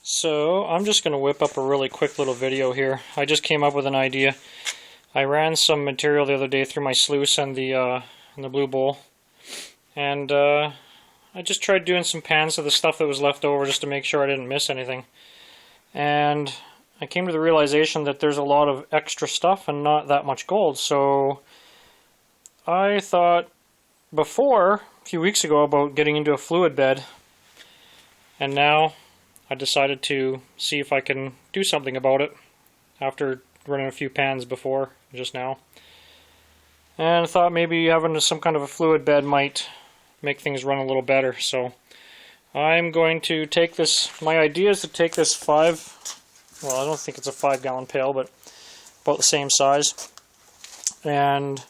So I'm just going to whip up a really quick little video here. I just came up with an idea. I ran some material the other day through my sluice and the blue bowl, and I just tried doing some pans of the stuff that was left over just to make sure I didn't miss anything. And I came to the realization that there's a lot of extra stuff and not that much gold. So I thought before, a few weeks ago, about getting into a fluid bed, and now I decided to see if I can do something about it after running a few pans before, just now. And I thought maybe having some kind of a fluid bed might make things run a little better. So I'm going to take this, my idea is to take this I don't think it's a 5-gallon pail, but about the same size. And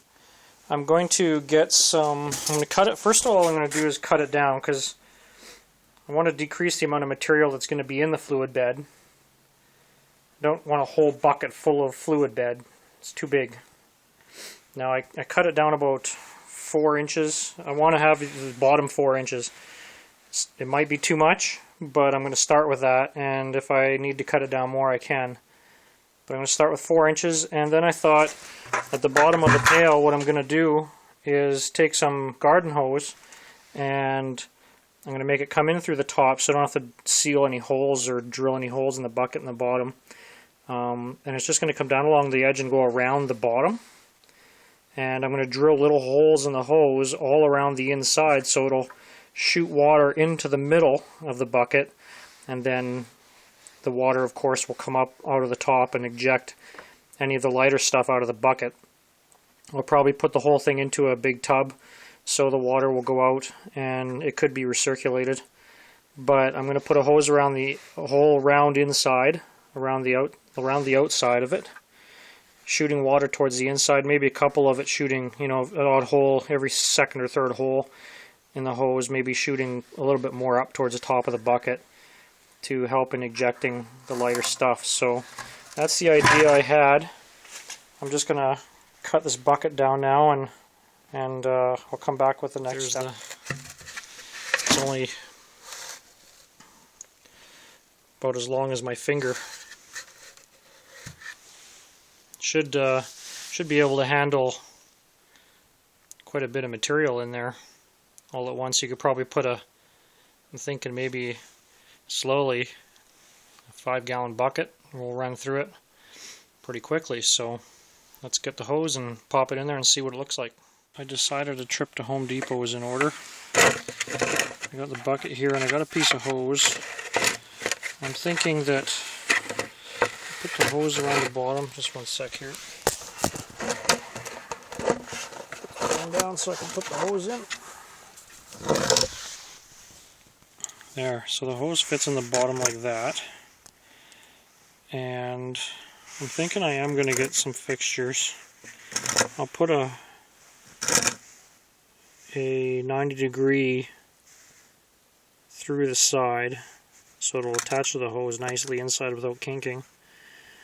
I'm going to get I'm going to cut it, first of all I'm going to do is cut it down, because I want to decrease the amount of material that's going to be in the fluid bed. I don't want a whole bucket full of fluid bed. It's too big. Now I cut it down about 4 inches. I want to have the bottom 4 inches. It might be too much, but I'm going to start with that, and if I need to cut it down more I can. But I'm going to start with 4 inches, and then I thought at the bottom of the pail what I'm going to do is take some garden hose and I'm going to make it come in through the top so I don't have to seal any holes or drill any holes in the bucket in the bottom. And it's just going to come down along the edge and go around the bottom. And I'm going to drill little holes in the hose all around the inside so it'll shoot water into the middle of the bucket, and then the water of course will come up out of the top and eject any of the lighter stuff out of the bucket. I'll probably put the whole thing into a big tub so the water will go out and it could be recirculated. But I'm going to put a hose around the whole round inside, around the outside of it, shooting water towards the inside, maybe a couple of it shooting, an odd hole every second or third hole in the hose, maybe shooting a little bit more up towards the top of the bucket to help in ejecting the lighter stuff. So that's the idea I had. I'm just going to cut this bucket down now, and I'll come back with the next step. It's only about as long as my finger. Should be able to handle quite a bit of material in there all at once. You could probably put I'm thinking maybe slowly, a 5-gallon bucket. We'll run through it pretty quickly. So let's get the hose and pop it in there and see what it looks like. I decided a trip to Home Depot was in order. I got the bucket here and I got a piece of hose. I'm thinking that put the hose around the bottom. Just one sec here. Put it down so I can put the hose in. There, so the hose fits in the bottom like that. And I'm thinking I am going to get some fixtures. I'll put a 90-degree through the side so it'll attach to the hose nicely inside without kinking.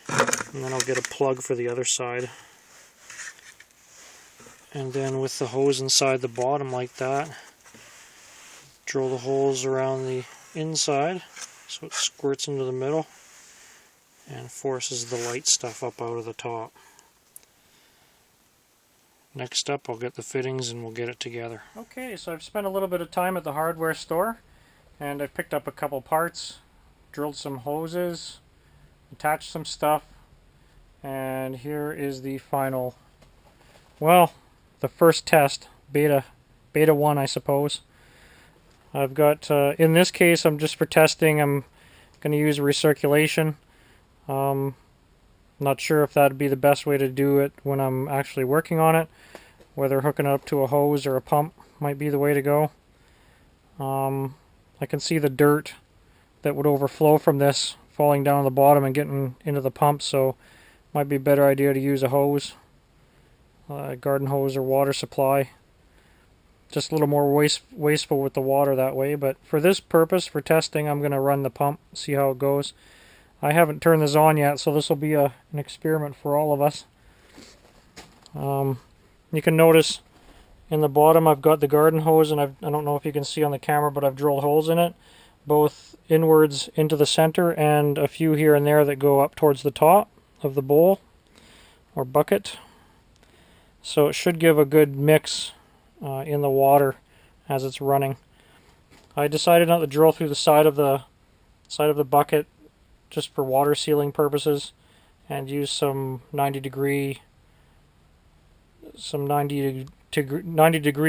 And then I'll get a plug for the other side. And then with the hose inside the bottom like that, drill the holes around the inside so it squirts into the middle and forces the light stuff up out of the top. Next up, I'll get the fittings and we'll get it together. Okay, so I've spent a little bit of time at the hardware store and I've picked up a couple parts, drilled some hoses, attached some stuff, and here is the final, well, the first test, beta 1 I suppose. I've got, in this case I'm just for testing, I'm going to use recirculation. Not sure if that'd be the best way to do it when I'm actually working on it. Whether hooking it up to a hose or a pump might be the way to go. I can see the dirt that would overflow from this falling down the bottom and getting into the pump, so might be a better idea to use a hose, garden hose or water supply. Just a little more wasteful with the water that way, but for this purpose, for testing, I'm going to run the pump, see how it goes. I haven't turned this on yet, so this will be an experiment for all of us. You can notice in the bottom I've got the garden hose, and I don't know if you can see on the camera, but I've drilled holes in it, both inwards into the center, and a few here and there that go up towards the top of the bowl or bucket. So it should give a good mix in the water as it's running. I decided not to drill through the side of the bucket just for water sealing purposes, and use some 90 degree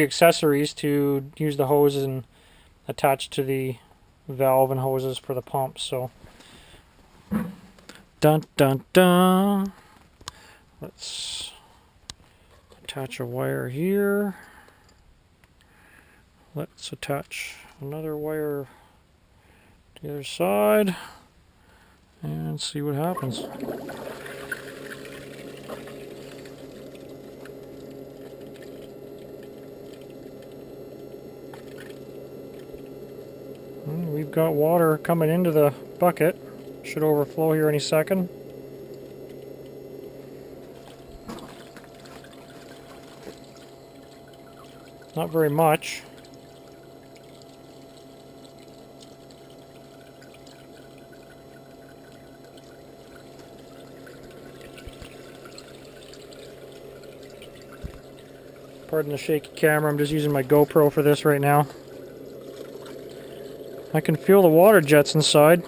accessories to use the hose and attach to the valve and hoses for the pump. So dun dun dun. Let's attach a wire here. Let's attach another wire to the other side and see what happens. We've got water coming into the bucket. Should overflow here any second. Not very much. Pardon the shaky camera, I'm just using my GoPro for this right now. I can feel the water jets inside.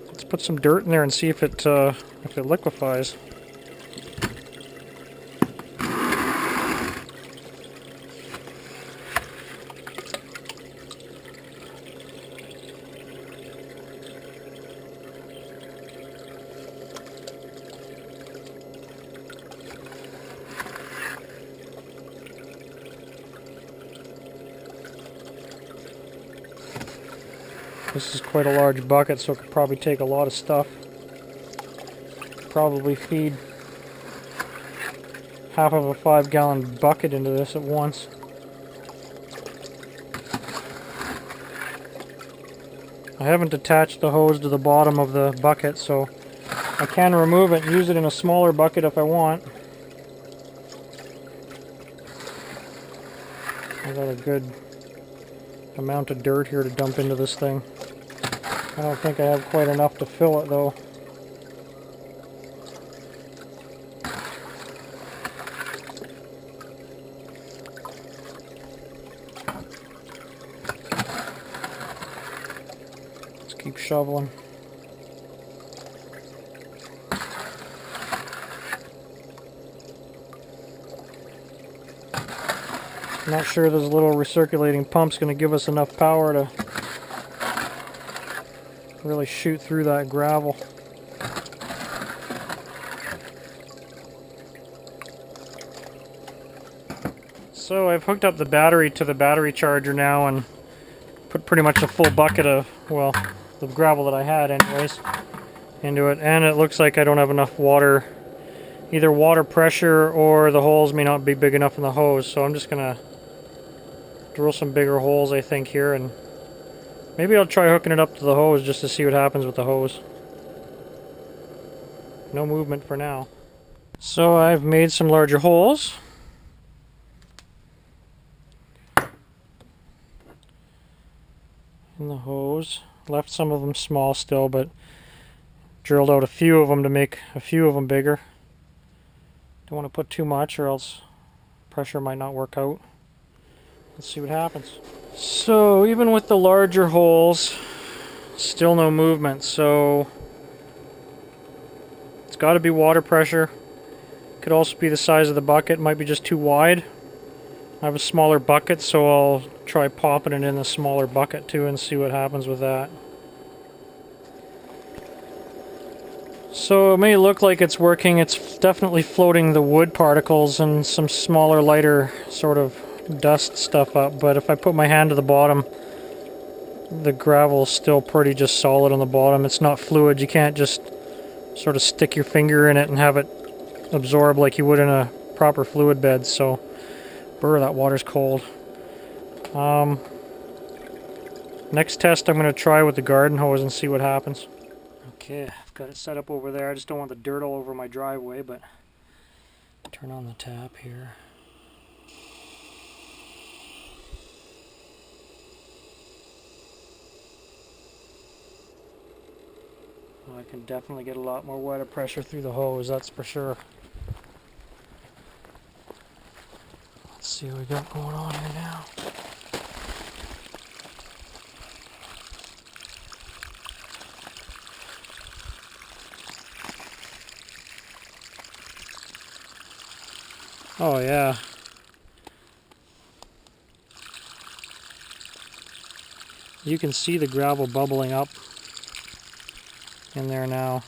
Let's put some dirt in there and see if it liquefies. This is quite a large bucket, so it could probably take a lot of stuff. Could probably feed half of a 5-gallon bucket into this at once. I haven't attached the hose to the bottom of the bucket, so I can remove it and use it in a smaller bucket if I want. I got a good amount of dirt here to dump into this thing. I don't think I have quite enough to fill it though. Let's keep shoveling. I'm not sure this little recirculating pump's going to give us enough power to really shoot through that gravel. So I've hooked up the battery to the battery charger now and put pretty much a full bucket of, well, the gravel that I had anyways, into it. And it looks like I don't have enough water, either water pressure or the holes may not be big enough in the hose. So I'm just going to drill some bigger holes, I think, here, and maybe I'll try hooking it up to the hose just to see what happens with the hose. No movement for now. So I've made some larger holes. In the hose. Left some of them small still, but drilled out a few of them to make a few of them bigger. Don't want to put too much or else pressure might not work out. Let's see what happens. So even with the larger holes, still no movement, so it's got to be water pressure. Could also be the size of the bucket, might be just too wide. I have a smaller bucket, so I'll try popping it in the smaller bucket too and see what happens with that. So it may look like it's working. It's definitely floating the wood particles and some smaller, lighter sort of dust stuff up, but if I put my hand to the bottom, the gravel's still pretty just solid on the bottom. It's not fluid. You can't just sort of stick your finger in it and have it absorb like you would in a proper fluid bed. So, brr, that water's cold. Next test I'm going to try with the garden hose and see what happens. Okay, I've Got it set up over there. I just don't want the dirt all over my driveway, but turn on the tap here. Well, I can definitely get a lot more water pressure through the hose, that's for sure. Let's see what we got going on here now. Oh yeah. You can see the gravel bubbling up in there now.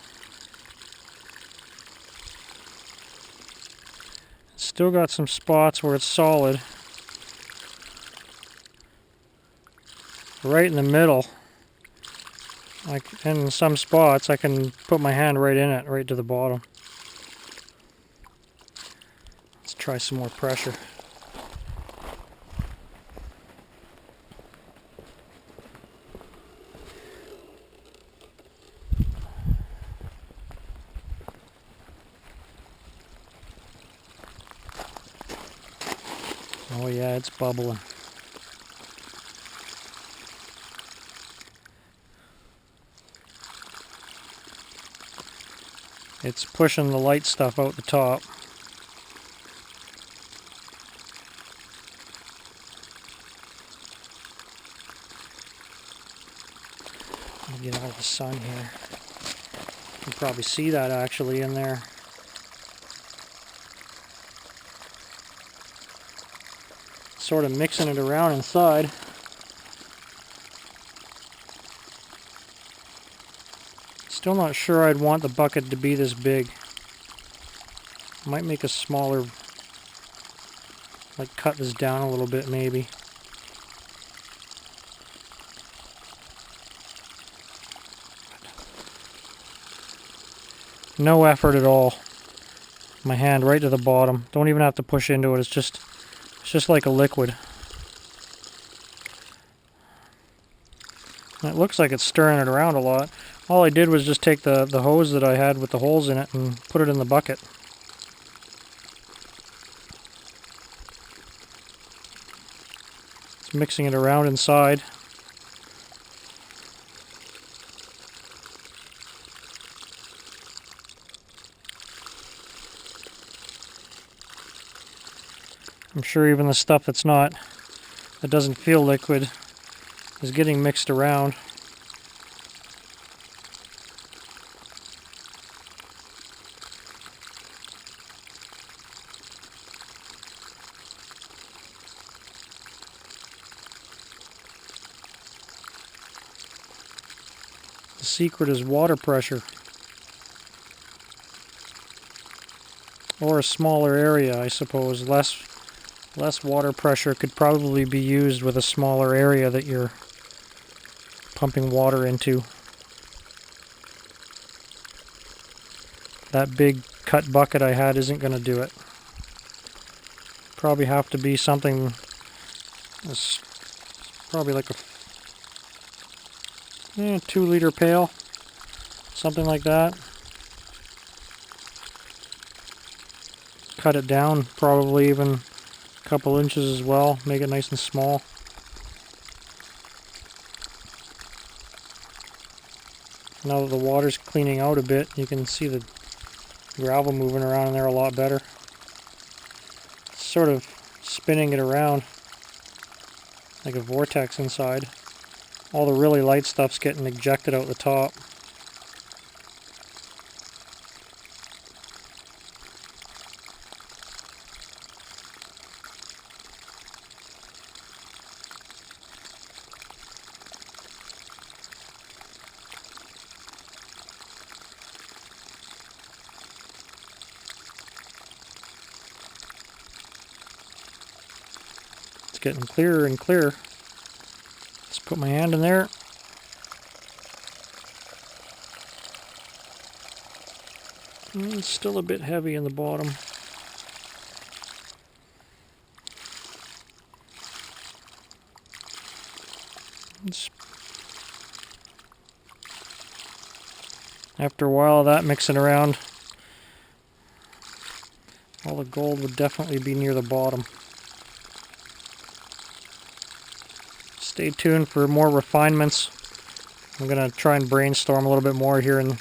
Still got some spots where it's solid. Right in the middle. And in some spots I can put my hand right in it, right to the bottom. Let's try some more pressure. Oh yeah, it's bubbling. It's pushing the light stuff out the top. Let me get out of the sun here. You can probably see that actually in there. Sort of mixing it around inside. Still not sure I'd want the bucket to be this big. Might make a smaller, like cut this down a little bit maybe. No effort at all. My hand right to the bottom. Don't even have to push into it. It's just like a liquid. And it looks like it's stirring it around a lot. All I did was just take the hose that I had with the holes in it and put it in the bucket. It's mixing it around inside. I'm sure even the stuff that doesn't feel liquid is getting mixed around. The secret is water pressure. Or a smaller area, I suppose. Less water pressure could probably be used with a smaller area that you're pumping water into. That big cut bucket I had isn't going to do it. Probably have to be something that's probably like a 2-liter pail, something like that. Cut it down, probably even a couple inches as well, make it nice and small. Now that the water's cleaning out a bit, you can see the gravel moving around in there a lot better. Sort of spinning it around like a vortex inside. All the really light stuff's getting ejected out the top. It's getting clearer and clearer. Let's put my hand in there. It's still a bit heavy in the bottom. After a while of that mixing around, all the gold would definitely be near the bottom. Stay tuned for more refinements. I'm going to try and brainstorm a little bit more here, and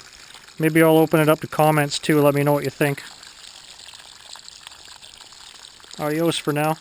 maybe I'll open it up to comments too. Let me know what you think. Adios for now.